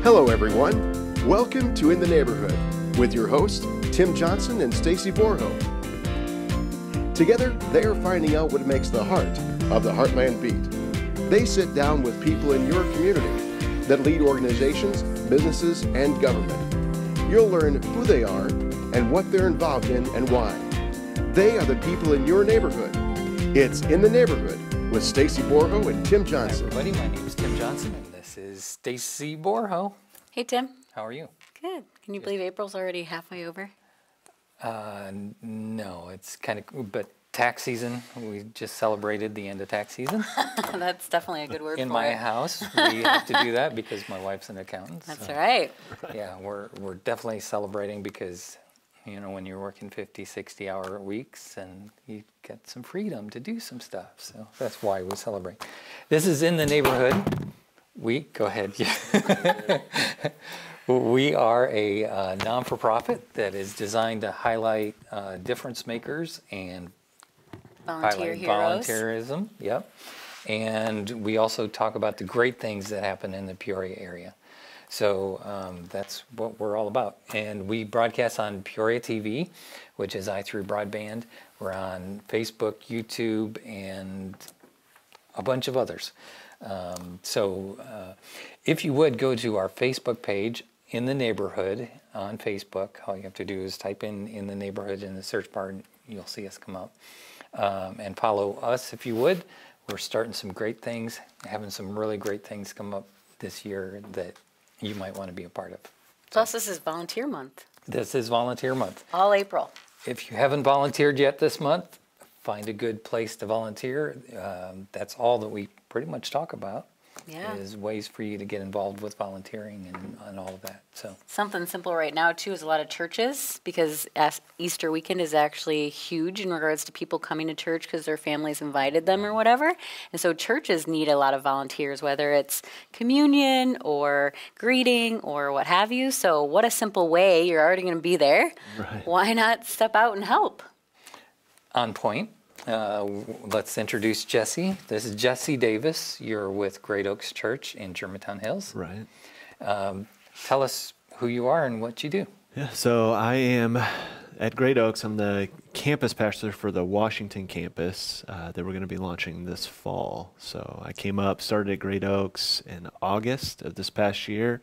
Hello, everyone. Welcome to In the Neighborhood with your hosts, Tim Johnson and Stacy Borho. Together, they are finding out what makes the heart of the Heartland beat. They sit down with people in your community that lead organizations, businesses, and government. You'll learn who they are and what they're involved in and why. They are the people in your neighborhood. It's In the Neighborhood with Stacy Borho and Tim Johnson. Hi everybody, my name is Tim Johnson and this is Stacy Borho. Hey Tim. How are you? Good. Can you believe April's already halfway over? No, it's kind of, but tax season, we just celebrated the end of tax season. That's definitely a good word In for my it. house, we have to do that because my wife's an accountant. That's so, right. Yeah, we're definitely celebrating because, you know, when you're working 50, 60-hour weeks and you get some freedom to do some stuff. So that's why we celebrate. This is In the Neighborhood. Go ahead. We are a non-for-profit that is designed to highlight difference makers and Volunteer highlight heroes. volunteerism. Yep. And we also talk about the great things that happen in the Peoria area. So that's what we're all about. And we broadcast on Peoria TV, which is i3 Broadband. We're on Facebook, YouTube, and a bunch of others. If you would go to our Facebook page, In the Neighborhood on Facebook, all you have to do is type in the Neighborhood in the search bar and you'll see us come up. And follow us if you would. We're starting some great things, having some really great things come up this year that you might want to be a part of. Plus, this is Volunteer Month. This is Volunteer Month. All April. If you haven't volunteered yet this month, find a good place to volunteer. That's all that we pretty much talk about. Yeah. Is ways for you to get involved with volunteering and all of that. So Something simple right now, too, is a lot of churches, because Easter weekend is actually huge in regards to people coming to church because their families invited them or whatever. And so churches need a lot of volunteers, whether it's communion or greeting or what have you. So what a simple way. You're already going to be there. Right. Why not step out and help? on point. Let's introduce Jessie. This is Jessie Davis. You're with Great Oaks Church in Germantown Hills. Right. Tell us who you are and what you do. Yeah, so I am at Great Oaks. I'm the campus pastor for the Washington campus that we're going to be launching this fall. So I came up, started at Great Oaks in August of this past year,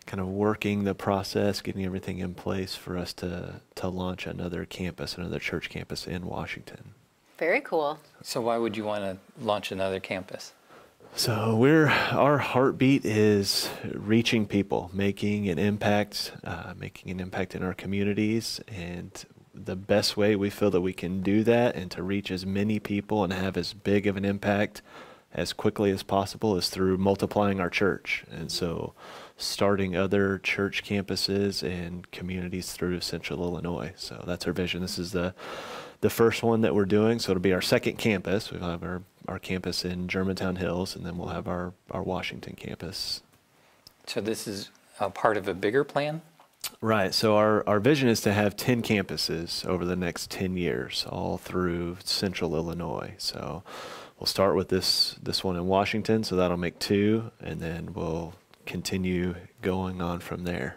kind of working the process, getting everything in place for us to launch another campus, another church campus in Washington. Very cool. So why would you want to launch another campus? So our heartbeat is reaching people, making an impact in our communities, and the best way we feel that we can do that and to reach as many people and have as big of an impact as quickly as possible is through multiplying our church. And so starting other church campuses and communities through Central Illinois. So that's our vision. This is the first one that we're doing, so it'll be our second campus. We'll have our campus in Germantown Hills, and then we'll have our Washington campus. So this is a part of a bigger plan? Right, so our vision is to have 10 campuses over the next 10 years, all through Central Illinois. So we'll start with this one in Washington, so that'll make 2, and then we'll continue going on from there.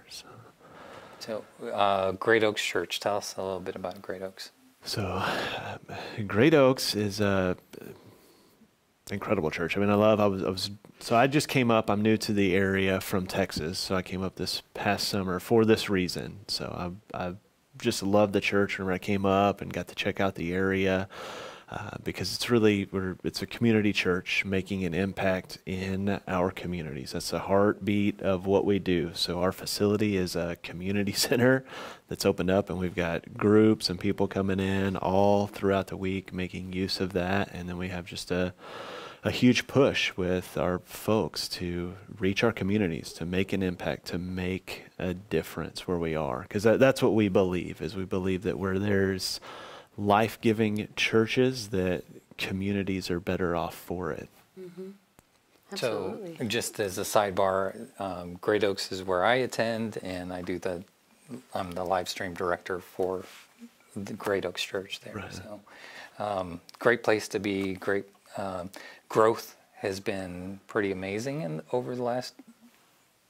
So Great Oaks Church, tell us a little bit about Great Oaks. So Great Oaks is a incredible church. I mean, I just came up. I'm new to the area from Texas, so I came up this past summer for this reason. So I just loved the church when I came up and got to check out the area because it's a community church making an impact in our communities. That's the heartbeat of what we do. So our facility is a community center that's opened up, and we've got groups and people coming in all throughout the week making use of that. And then we have just a huge push with our folks to reach our communities, to make an impact, to make a difference where we are. Because that's what we believe that where there's life-giving churches, that communities are better off for it. Mm-hmm. Absolutely. So just as a sidebar, Great Oaks is where I attend, and I'm the live stream director for the Great Oaks Church there. Right. So great place to be. Great growth has been pretty amazing over the last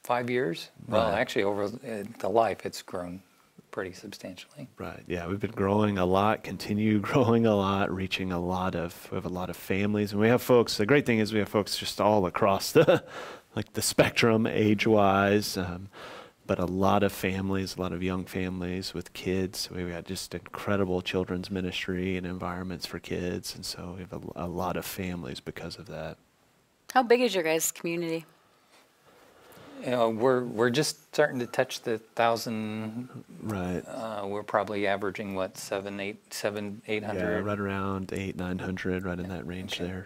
5 years. Well, Right. actually, over the life, it's grown pretty substantially. Right. Yeah, we've been growing a lot, continue growing a lot, reaching a lot of, we have a lot of families, and we have folks, the great thing is we have folks just all across the, like the spectrum age-wise, but a lot of families, a lot of young families with kids. We've got just incredible children's ministry and environments for kids, and so we have a lot of families because of that. How big is your guys' community? You know, we're just starting to touch the 1,000. Right. We're probably averaging what, 800. Yeah, right around 800-900, right in that range there.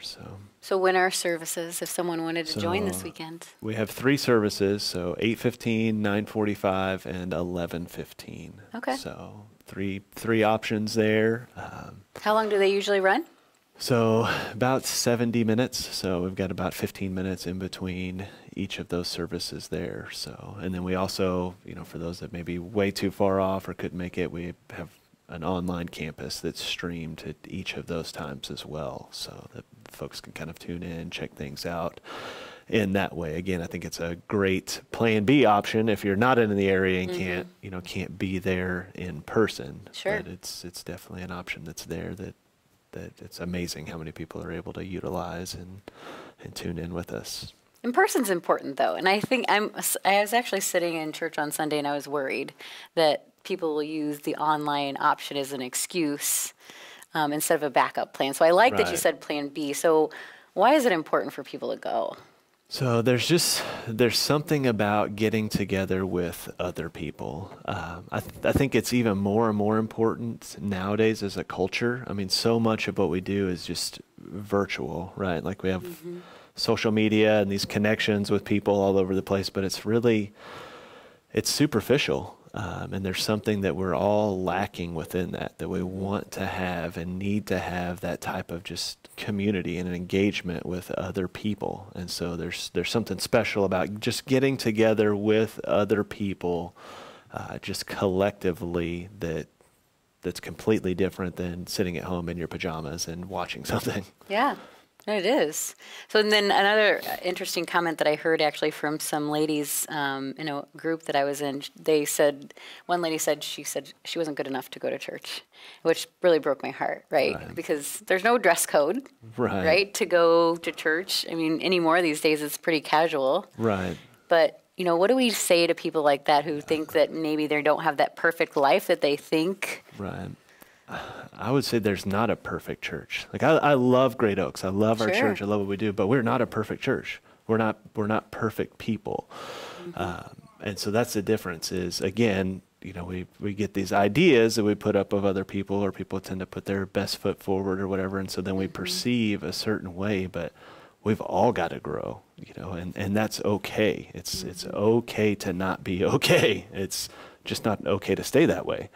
So when are services if someone wanted to join this weekend? We have 3 services, so 8:15, 9:45, and 11:15. Okay. So three options there. How long do they usually run? So about 70 minutes. So we've got about 15 minutes in between each of those services there. So, and then we also, you know, for those that may be way too far off or couldn't make it, we have an online campus that's streamed at each of those times as well. So that folks can kind of tune in, check things out in that way. Again, I think it's a great plan B option if you're not in the area and can't be there in person. Sure. But it's definitely an option that's there that it's amazing how many people are able to utilize and tune in with us. In person's important though, and I think I was actually sitting in church on Sunday and I was worried that people will use the online option as an excuse instead of a backup plan. So I like that you said plan B. So why is it important for people to go? So there's something about getting together with other people. I think it's even more and more important nowadays as a culture. I mean, so much of what we do is just virtual, right? Like we have social media and these connections with people all over the place, but it's superficial. And there's something that we're all lacking within that we want to have and need to have, that type of just community and an engagement with other people. And so there's something special about just getting together with other people, just collectively, that's completely different than sitting at home in your pajamas and watching something. Yeah. It is. So and then another interesting comment that I heard actually from some ladies in a group that I was in, they said, one lady said she wasn't good enough to go to church, which really broke my heart, right? Because there's no dress code, right, to go to church. I mean, anymore these days it's pretty casual. Right. But, you know, what do we say to people like that who think that maybe they don't have that perfect life that they think? Right. I would say there's not a perfect church. Like I love Great Oaks. I love our church. I love what we do, but we're not a perfect church. We're not perfect people. And so that's the difference is, again, you know, we get these ideas that we put up of other people, or people tend to put their best foot forward or whatever. And so then we perceive a certain way, but we've all got to grow, you know, and that's okay. It's okay to not be okay. It's just not okay to stay that way.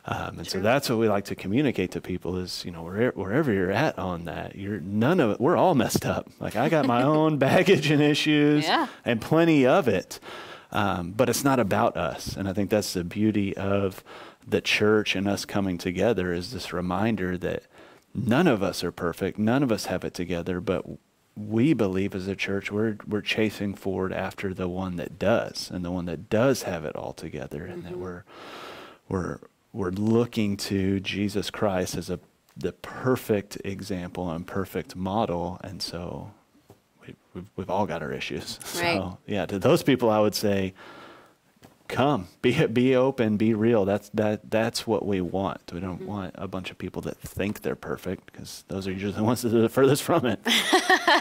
And so that's what we like to communicate to people is, you know, wherever you're at on that, we're all messed up. Like I got my own baggage and issues and plenty of it. But it's not about us. And I think that's the beauty of the church and us coming together, is this reminder that none of us are perfect. None of us have it together, but we believe as a church, we're chasing forward after the one that does, and the one that does have it all together, and that we're looking to Jesus Christ as the perfect example and perfect model. And so we've all got our issues. Right. So yeah, to those people, I would say, come, be open, be real. That's what we want. We don't want a bunch of people that think they're perfect, because those are usually the ones that are the furthest from it.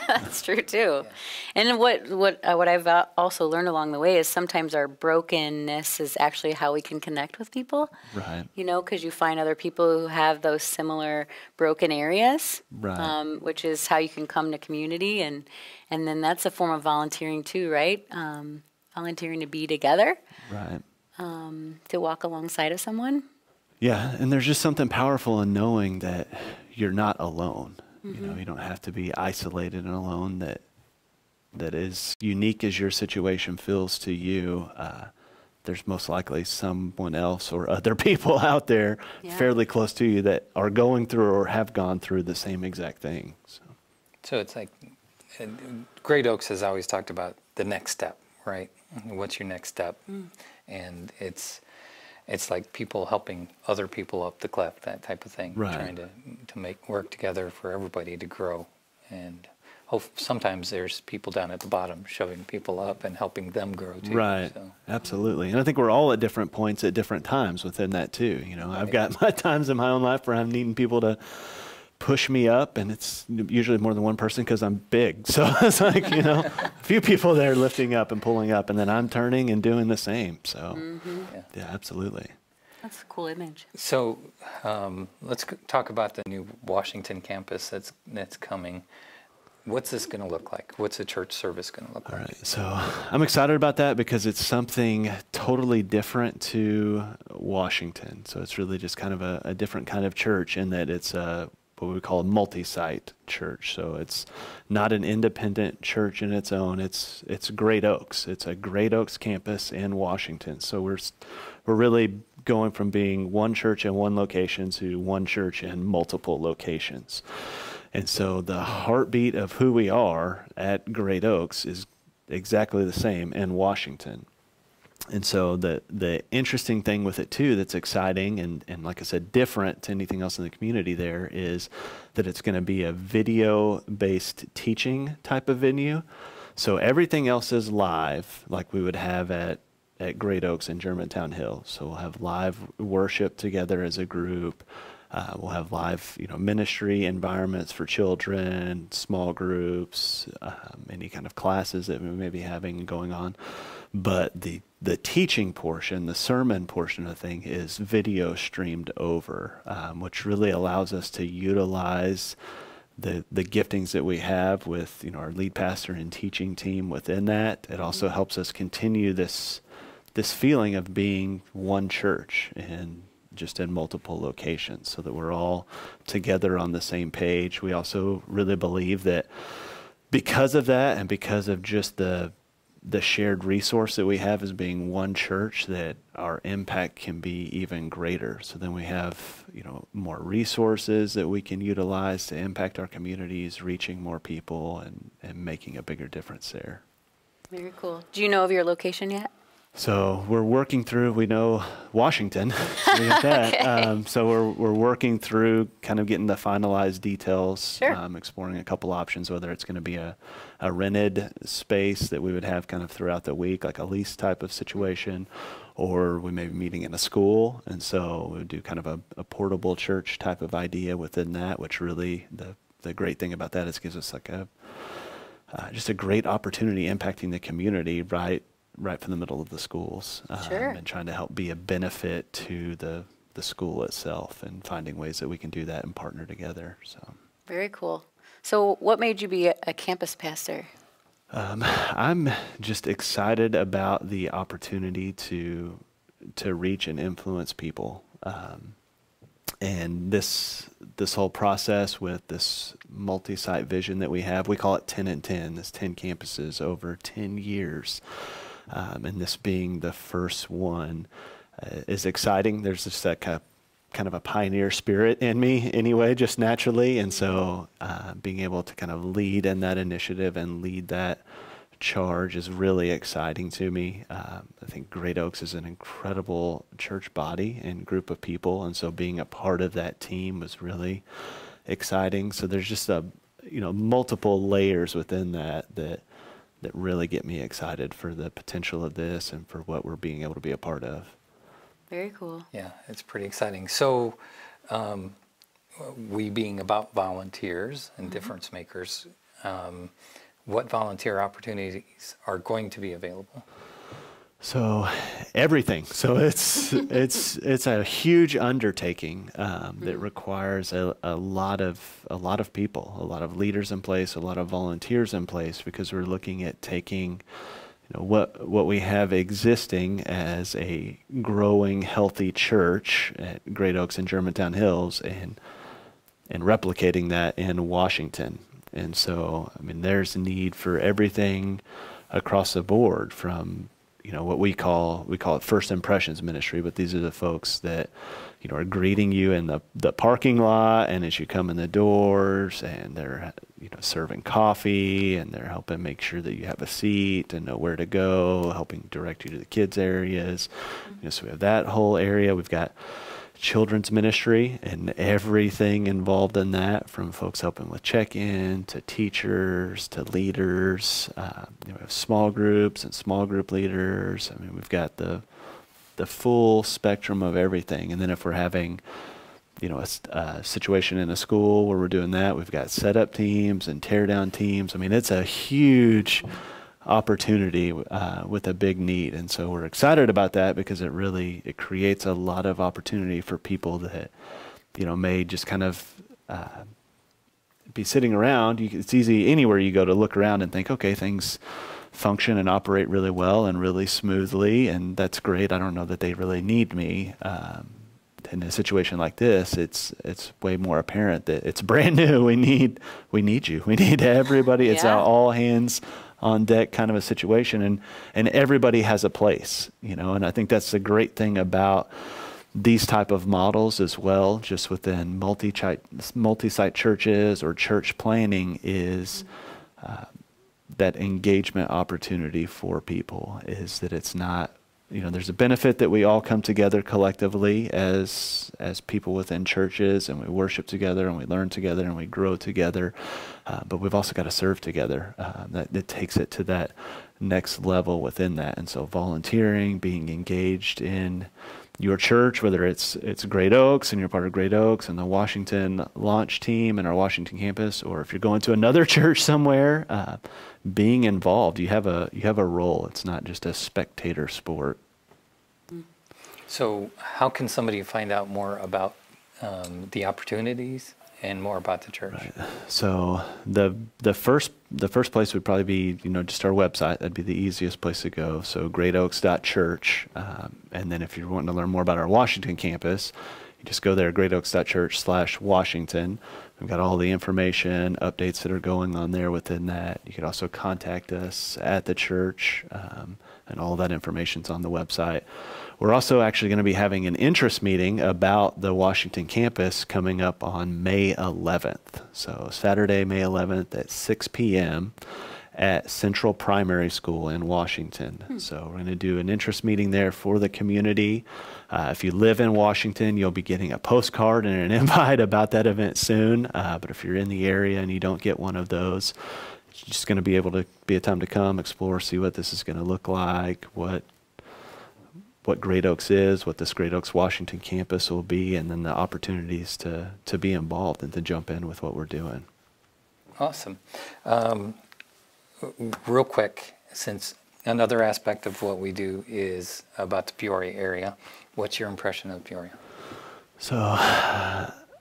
That's true too. Yeah. And what I've also learned along the way is sometimes our brokenness is actually how we can connect with people. Right. You know, because you find other people who have those similar broken areas. Right. Which is how you can come to community, and then that's a form of volunteering too, right? Volunteering to be together. Right. To walk alongside of someone. Yeah, and there's just something powerful in knowing that you're not alone. You know, you don't have to be isolated and alone. That is unique as your situation feels to you. There's most likely someone else or other people out there fairly close to you that are going through or have gone through the same exact thing. So it's like Great Oaks has always talked about the next step. right? What's your next step? And it's like people helping other people up the cliff, that type of thing. Right. Trying to make work together for everybody to grow. And sometimes there's people down at the bottom shoving people up and helping them grow too. Right. So. Absolutely. And I think we're all at different points at different times within that too. You know, I've got my times in my own life where I'm needing people to push me up, and it's usually more than one person because I'm big. So it's like, you know, a few people there lifting up and pulling up, and then I'm turning and doing the same. So yeah, absolutely. That's a cool image. So let's talk about the new Washington campus that's coming. What's this going to look like? What's a church service going to look like? All right. So I'm excited about that because it's something totally different to Washington. So it's really just kind of a different kind of church in that it's what we call a multi-site church. So it's not an independent church in its own. It's Great Oaks. It's a Great Oaks campus in Washington. So we're really going from being one church in one location to one church in multiple locations. And so the heartbeat of who we are at Great Oaks is exactly the same in Washington. And so the interesting thing with it too that's exciting and like I said, different to anything else in the community there is that it's going to be a video-based teaching type of venue. So everything else is live like we would have at Great Oaks and Germantown Hill. So we'll have live worship together as a group. We'll have live, ministry environments for children, small groups, any kind of classes that we may be having going on. But the teaching portion, the sermon portion of the thing is video streamed over, which really allows us to utilize the giftings that we have with, our lead pastor and teaching team within that. It also helps us continue this feeling of being one church and just in multiple locations so that we're all together on the same page. We also really believe that because of that and because of just the shared resource that we have as being one church, that our impact can be even greater. So then we have, more resources that we can utilize to impact our communities, reaching more people and making a bigger difference there. Very cool. Do you know of your location yet? So we're working through, we know Washington, so we have that. Okay. So we're working through kind of getting the finalized details, Sure. exploring a couple options, whether it's going to be a rented space that we would have kind of throughout the week, like a lease type of situation, or we may be meeting in a school. And so we would do kind of a portable church type of idea within that, which really the great thing about that is it gives us like just a great opportunity impacting the community, right from the middle of the schools, Sure. and trying to help be a benefit to the school itself and finding ways that we can do that and partner together. So Very cool. So what made you be a campus pastor? I'm just excited about the opportunity to reach and influence people. And this whole process with this multi-site vision that we have, we call it 10 and 10, this 10 campuses over 10 years. And this being the first one is exciting. There's just that kind of a pioneer spirit in me anyway, just naturally. And so being able to kind of lead in that initiative and lead that charge is really exciting to me. I think Great Oaks is an incredible church body and group of people. And so being a part of that team was really exciting. So there's just multiple layers within that really get me excited for the potential of this and for what we're being able to be a part of. Very cool. Yeah, it's pretty exciting. So we being about volunteers and difference makers, what volunteer opportunities are going to be available? So everything. So it's a huge undertaking that requires a lot of people, a lot of leaders in place, a lot of volunteers in place, because we're looking at taking what we have existing as a growing, healthy church at Great Oaks and Germantown Hills and replicating that in Washington. And so, there's a need for everything across the board, from what we call it first impressions ministry, but these are the folks that, are greeting you in the parking lot and as you come in the doors, and they're, serving coffee, and they're helping make sure that you have a seat and know where to go, helping direct you to the kids areas. So we have that whole area. We've got children's ministry and everything involved in that, from folks helping with check-in to teachers to leaders. We have small groups and small group leaders. I mean, we've got the full spectrum of everything. And then if we're having, a situation in a school where we're doing that, we've got setup teams and tear down teams. I mean, it's a huge opportunity with a big need. And so we're excited about that because it creates a lot of opportunity for people that, may just kind of be sitting around. It's easy anywhere you go to look around and think, okay, things function and operate really well and really smoothly, and that's great. I don't know that they really need me. In a situation like this, it's way more apparent that it's brand new. We need you. We need everybody. It's all hands on deck kind of a situation, and everybody has a place, and I think that's the great thing about these type of models as well, just within multi-site churches or church planning, is that engagement opportunity for people, is that it's not, there's a benefit that we all come together collectively as people within churches, and we worship together and we learn together and we grow together. But we've also got to serve together. That takes it to that next level within that. And so volunteering, being engaged in your church, whether it's Great Oaks and you're part of Great Oaks and the Washington launch team and our Washington campus, or if you're going to another church somewhere, being involved, you have a role. It's not just a spectator sport. So how can somebody find out more about the opportunities and more about the church? Right. So the first place would probably be, just our website. That'd be the easiest place to go. So greatoaks.church. And then if you're wanting to learn more about our Washington campus, you just go there, greatoaks.church/Washington. We've got all the information, updates that are going on there within that. You could also contact us at the church, and all that information's on the website. We're also actually going to be having an interest meeting about the Washington campus coming up on May 11th. So Saturday, May 11th at 6 p.m. at Central Primary School in Washington. So we're going to do an interest meeting there for the community. If you live in Washington, you'll be getting a postcard and an invite about that event soon. But if you're in the area and you don't get one of those, it's just going to be able to be a time to come, explore, see what this is going to look like, what Great Oaks is, what this Great Oaks Washington campus will be, and then the opportunities to be involved and to jump in with what we're doing. Awesome. Real quick, since another aspect of what we do is about the Peoria area, what's your impression of Peoria? So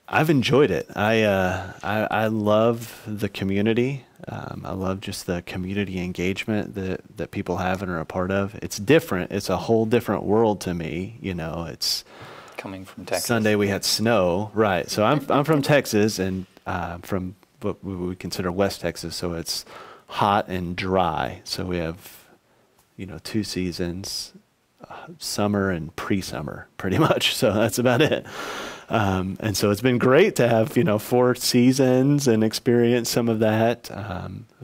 I've enjoyed it. I love the community. I love just the community engagement that people have and are a part of. It's different. It's a whole different world to me. It's coming from Texas. Sunday we had snow, right? So I'm from Texas, and from what we would consider West Texas. So it's hot and dry. So we have, 2 seasons, summer and pre-summer, pretty much. So that's about it. And so it's been great to have, 4 seasons and experience some of that.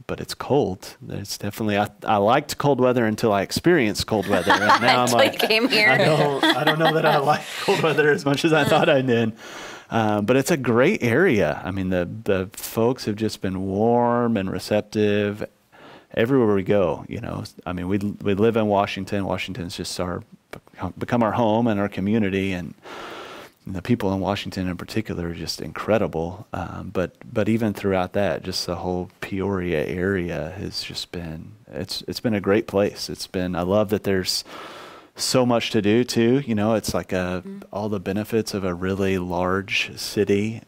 But it's cold. It's definitely, I liked cold weather until I experienced cold weather. And now I'm like, came here. I don't know that I like cold weather as much as I thought I did. But it's a great area. I mean, the folks have just been warm and receptive everywhere we go. I mean, we live in Washington. Washington's just become our home and our community, and the people in Washington in particular are just incredible. But even throughout that, just the whole Peoria area has just been, it's been a great place. I love that there's so much to do too. It's like all the benefits of a really large city,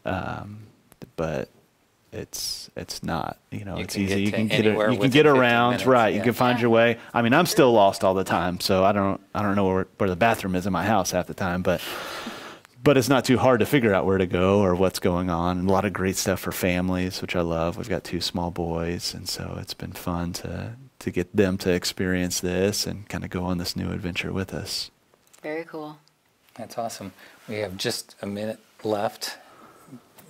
but it's not. It's easy. You can get around, minutes, right? Yeah. You can find your way. I mean, I'm still lost all the time, so I don't know where the bathroom is in my house half the time, but it's not too hard to figure out where to go or what's going on. And a lot of great stuff for families, which I love. We've got 2 small boys, and so it's been fun to to get them to experience this and kind of go on this new adventure with us. Very cool. That's awesome. We have just a minute left.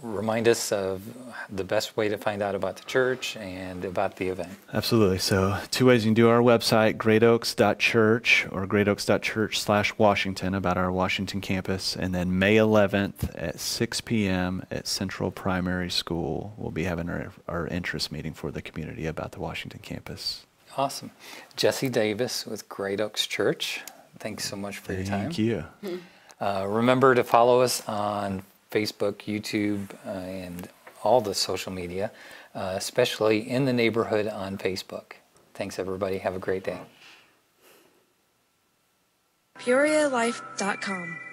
Remind us of the best way to find out about the church and about the event. Absolutely. So 2 ways you can do our website, greatoaks.church or greatoaks.church/Washington, about our Washington campus. And then May 11th at 6 p.m. at Central Primary School, we'll be having our interest meeting for the community about the Washington campus. Awesome. Jessie Davis with Great Oaks Church. Thanks so much for your time. Thank you. Remember to follow us on Facebook, YouTube, and all the social media, especially In the Neighborhood on Facebook. Thanks, everybody. Have a great day. PeoriaLife.com